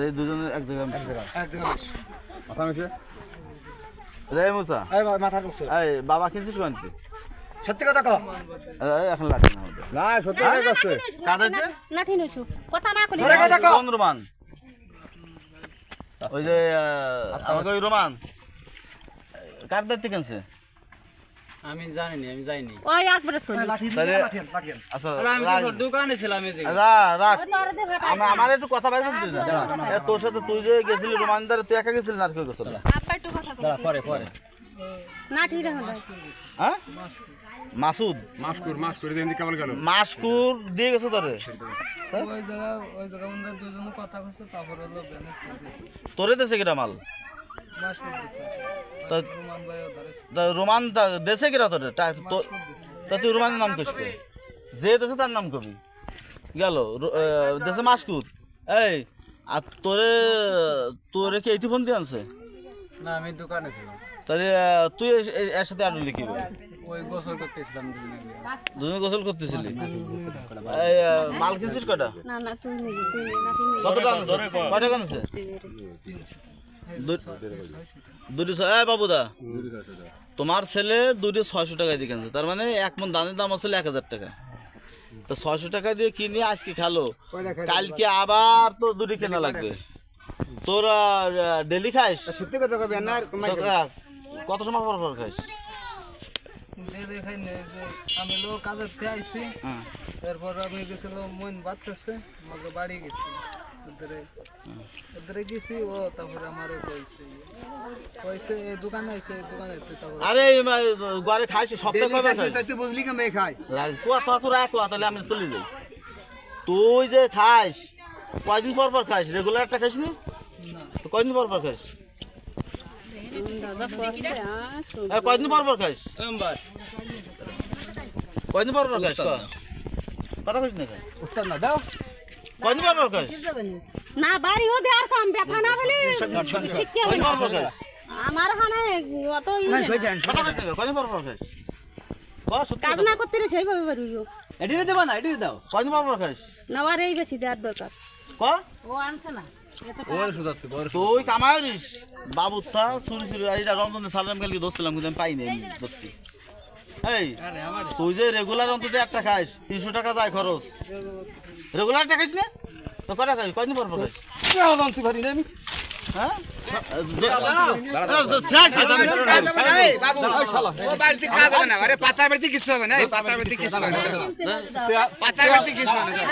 এই দুজনে এক জায়গায় মাথা মিশে রে মুসা মাথা ঢুকছে এই বাবা কিনছিস কোন সত্যি কথা কও এখন লাগছে না আমাদের না সত্যি কথা কইছে কাদের যে না ঠিক নইছো কথা না কইলে জোরে কথা কও কোন রোমান ওই যে আমাকে ওই রোমান কার দায়িত্ব কিনছে আমি জানিনি আমি যাইনি ওই একবারে শুনি তাহলে আচ্ছা আমি তো দোকানে ছিলাম এই যে রাখ আমার একটু কথা বাইরে শুনতে না তোর সাথে তুই যে গেছিলি রোমানদার তুই একা গেছিলি না আর কেউ গেছিল আপা একটু কথা কও দাঁড়া পরে না ঠিক রাখো হ্যাঁ মাসুদ মাস্কুর দেন কেমন গেল মাসকুর দিয়ে গেছে তোরে ওই জায়গা আমরা দুজনে কথা কইছে তারপর হলো ব্যানেট দিয়েছে তোরে দেশে কিরা মাল মাস দিয়েছে তো রোমান ভাইও ধরেছে রোমান দেশে কিরা তোরে তা তুই রোমানের নাম কইস যে দেশে তার নাম কবি গেল দেশে মাসকুর এই আর তোরে কি এইটি ফোন দিয়ে আনছে না আমি দোকানে ছিলাম তাহলে তুই এর সাথে আডলি কি ওই গোসল করতেছিলাম দুজনে গোসল করতেছিলি এই মাল কিনছিস কটা না না তুই নেই না ঠিক নেই কত টাকা আনছে কয় টাকা আনছে দুটি এই বাবুদা তোমার ছেলে দুটি 600 টাকা দিয়ে কিনছে তার মানে এক মন ধানের দাম আসলে 1000 টাকা তো 600 টাকা দিয়ে কিনে আজকে খালো কালকে আবার তো দুটি কেনা লাগবে তোরা ডেলি খাইস সত্যি কথা কবে না কত সময় পর খাইস আমি লোক কাজের থেকে আইছি হ্যাঁ তারপর আমি গেছিল মন বাচ্চাছে আমাকে বাড়ি গেছি ওদের গেছি ও তারপরে আমারও কইছে এই দোকানে আইছে এই দোকানে তারপর আরে ঘরে খাইস সপ্তাহে কয়বার খাইস তুই বুঝলি কেমন খাই কুয়া তো রাখো তাহলে আমি চলে যাই তুই যে খাইস কয়দিন পর খাইস রেগুলার একটা খাইস না কয়দিন পর খাইস দাদা পড়ছে কয়দিন পর খাইস কয়দিন পর খাইস কথা কইস না উস্তাদ না দাও কয়দিন পর খাইস না বাড়ি ও দেয়ার কাম ব্যথা না হলে শিখতে হবে কয়দিন পর খাইস আমার হানে অত কথা কইস না কয়দিন পর খাইস কাজ না করতে রে সেইভাবে বাড়িও এডিরে দেবা না এডিরে দাও কয়দিন পর খাইস না আর এই বেশি দেওয়ার দরকার ক ও আনছে না তুই কামাইরিস বাবুর তা চুরি এটা রমজানের সালাম কালকে ধরছিলাম কিন্তু আমি পাইনি ধরতে এই তুই যে রেগুলার অন্তত একটা খাইস 300 টাকা যায় খরচ রেগুলার একটা খাইস না তো কটা খাইস কয়দিন পর খাইস জানতে পারি না আমি হ্যাঁ বাবু ও বাড়িতে কাজ হবে না আরে পাতার বাড়িতে কিছু হবে না পাতার বাড়িতে কিছু হবে না পাতার বাড়িতে কিছু হবে না